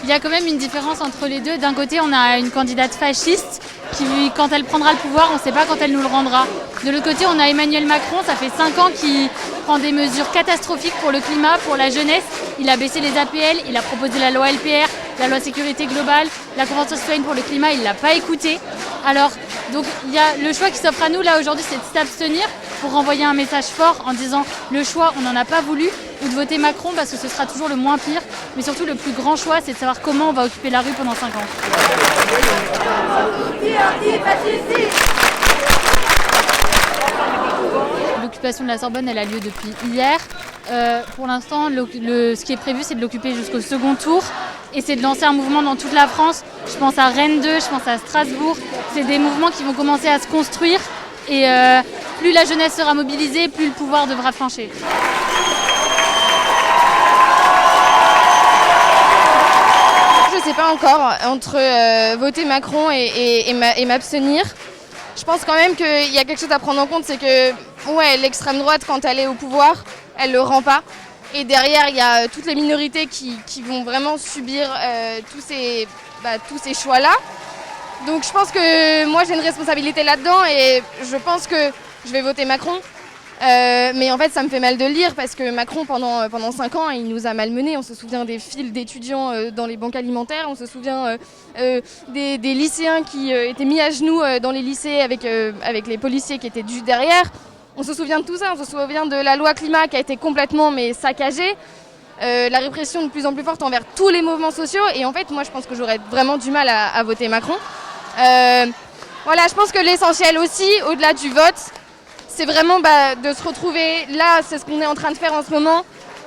il y a quand même une différence entre les deux. D'un côté, on a une candidate fasciste qui, quand elle prendra le pouvoir, on ne sait pas quand elle nous le rendra. De l'autre côté, on a Emmanuel Macron, ça fait 5 ans qu'il prend des mesures catastrophiques pour le climat, pour la jeunesse. Il a baissé les APL, il a proposé la loi LPR, la loi sécurité globale, la Convention citoyenne pour le climat, il ne l'a pas écouté. Alors, donc, il y a le choix qui s'offre à nous, là, aujourd'hui, c'est de s'abstenir pour renvoyer un message fort en disant le choix, on n'en a pas voulu, ou de voter Macron parce que ce sera toujours le moins pire. Mais surtout, le plus grand choix, c'est de savoir comment on va occuper la rue pendant 5 ans. L'occupation de la Sorbonne, elle a lieu depuis hier. Pour l'instant, ce qui est prévu, c'est de l'occuper jusqu'au second tour. Et c'est de lancer un mouvement dans toute la France. Je pense à Rennes 2, je pense à Strasbourg. C'est des mouvements qui vont commencer à se construire. Et plus la jeunesse sera mobilisée, plus le pouvoir devra flancher. Je ne sais pas encore entre voter Macron et m'abstenir. Je pense quand même qu'il y a quelque chose à prendre en compte, c'est que l'extrême droite, quand elle est au pouvoir, elle ne le rend pas. Et derrière, il y a toutes les minorités qui vont vraiment subir tous ces choix-là. Donc je pense que moi j'ai une responsabilité là-dedans et je pense que je vais voter Macron. Mais en fait ça me fait mal de le lire parce que Macron pendant 5 ans il nous a malmenés. On se souvient des files d'étudiants dans les banques alimentaires, on se souvient des lycéens qui étaient mis à genoux dans les lycées avec les policiers qui étaient juste derrière. On se souvient de tout ça, on se souvient de la loi climat qui a été complètement saccagée. La répression de plus en plus forte envers tous les mouvements sociaux et en fait moi je pense que j'aurais vraiment du mal à voter Macron. Voilà, je pense que l'essentiel aussi, au-delà du vote, c'est vraiment de se retrouver là, c'est ce qu'on est en train de faire en ce moment,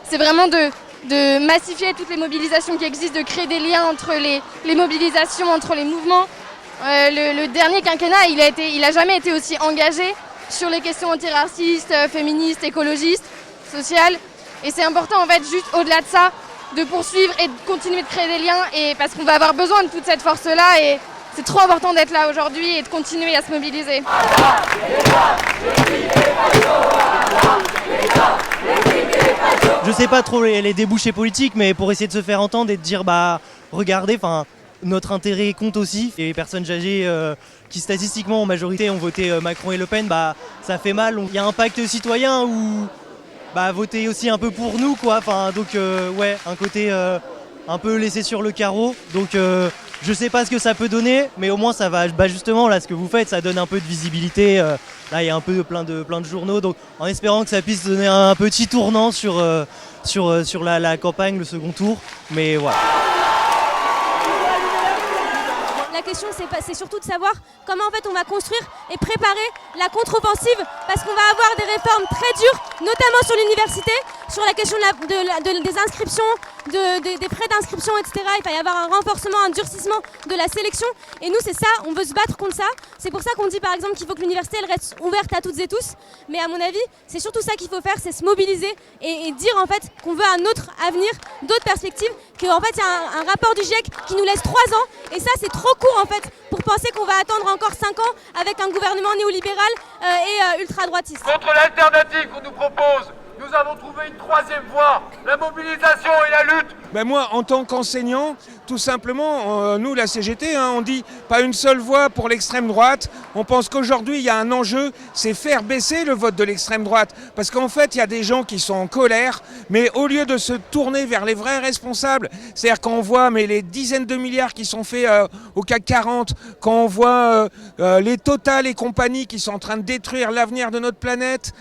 c'est vraiment de massifier toutes les mobilisations qui existent, de créer des liens entre les mobilisations, entre les mouvements. Le dernier quinquennat, il a jamais été aussi engagé sur les questions antiracistes, féministes, écologistes, sociales. Et c'est important en fait, juste au-delà de ça, de poursuivre et de continuer de créer des liens et parce qu'on va avoir besoin de toute cette force-là et c'est trop important d'être là aujourd'hui et de continuer à se mobiliser. Je sais pas trop les débouchés politiques, mais pour essayer de se faire entendre et de dire regardez, notre intérêt compte aussi. Et les personnes âgées qui statistiquement en majorité ont voté Macron et Le Pen, ça fait mal. Il y a un pacte citoyen où voter aussi un peu pour nous quoi. Un côté un peu laissé sur le carreau. Donc je sais pas ce que ça peut donner, mais au moins ça va. Justement là, ce que vous faites, ça donne un peu de visibilité. Là, il y a un peu plein de journaux, donc en espérant que ça puisse donner un petit tournant sur la campagne, le second tour. Mais voilà. La question, c'est surtout de savoir comment en fait on va construire et préparer la contre-offensive parce qu'on va avoir des réformes très dures, notamment sur l'université, sur la question des inscriptions, des frais d'inscription, etc. Il va y avoir un renforcement, un durcissement de la sélection. Et nous, c'est ça, on veut se battre contre ça. C'est pour ça qu'on dit par exemple qu'il faut que l'université elle reste ouverte à toutes et tous. Mais à mon avis, c'est surtout ça qu'il faut faire, c'est se mobiliser et dire en fait qu'on veut un autre avenir, d'autres perspectives, qu'en fait il y a un rapport du GIEC qui nous laisse 3 ans. Et ça, c'est trop court en fait pour penser qu'on va attendre encore 5 ans avec un gouvernement néolibéral et ultra-droitiste. Contre l'alternative qu'on nous propose, nous avons trouvé une 3e voie, la mobilisation et la lutte. Moi, en tant qu'enseignant, tout simplement, nous, la CGT, on dit pas une seule voix pour l'extrême droite. On pense qu'aujourd'hui, il y a un enjeu, c'est faire baisser le vote de l'extrême droite. Parce qu'en fait, il y a des gens qui sont en colère, mais au lieu de se tourner vers les vrais responsables, c'est-à-dire quand on voit les dizaines de milliards qui sont faits au CAC 40, quand on voit les Total et compagnie qui sont en train de détruire l'avenir de notre planète,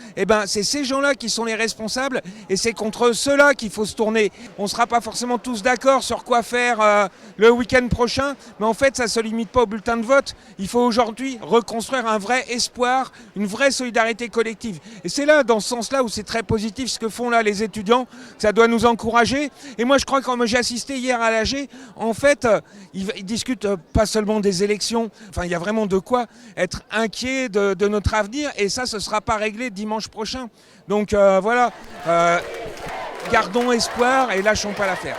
c'est ces gens-là qui sont les responsables et c'est contre ceux-là qu'il faut se tourner. On ne sera pas forcément tous d'accord sur quoi faire le week-end prochain, mais en fait ça ne se limite pas au bulletin de vote. Il faut aujourd'hui reconstruire un vrai espoir, une vraie solidarité collective. Et c'est là, dans ce sens-là, où c'est très positif ce que font là les étudiants, ça doit nous encourager. Et moi je crois que quand j'ai assisté hier à l'AG, en fait, ils discutent pas seulement des élections, il y a vraiment de quoi être inquiet de notre avenir, et ça, ce ne sera pas réglé dimanche prochain. Donc voilà, gardons espoir et lâchons pas l'affaire.